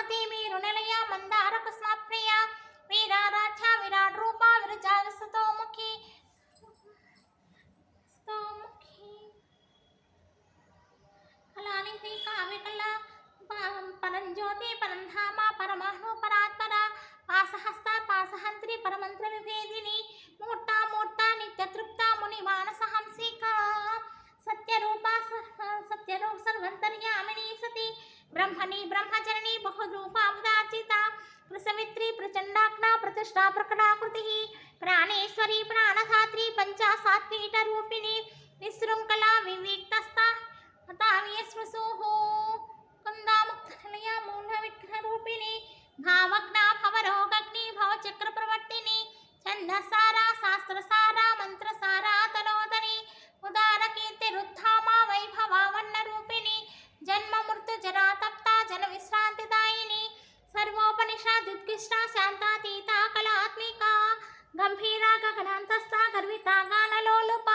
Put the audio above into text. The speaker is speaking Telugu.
వాసతి మీరు నిలయ మందార కుస్మ ప్రియ వీరారాధ్య విరాట్ రూప విరజాల స్తోముఖి కళానిధి కావ్యకళ పరంజ్యోతి పరంధామ పరమాహ్ను పరాత్పర పాసహస్త పాసహంత్రి పరమంత్ర విభేదిని మూర్త నిత్యతృప్త ముని మానస హంసిక సత్యరూప సత్యరూప సర్వంతర్యామిని సతి బ్రహ్మణి బ్రహ్మచరణి బహురూపాబుదార్జిత ప్రసవిత్రి ప్రచండాగ్న ప్రతిష్టా ప్రకటాకృతి ప్రాణేశ్వరి ప్రాణధాత్రి పంచాసాత్పీఠ రూపిణి విశృంఖలా వివిక్తస్థ హతావ్యస్మృసూః కుందాముక్తనిలయ మూఢ విగ్రహ రూపిణి భావగ్న భవరోగగ్ని భవచక్ర ప్రవర్తిని ఛందసారా శాస్త్రసారా మంత్రసారా తనోదరి ఉదార కీర్తి రుద్ధామ వైభవావన్న రూపిణి జన్మ మృత్యు జరా తప్త జన విశ్రాంతిదాయిని సర్వోపనిషదుద్గిష్ట శాంతాతీత కళాత్మిక గంభీరా గగనాంతస్థ గర్విత గానలోలుప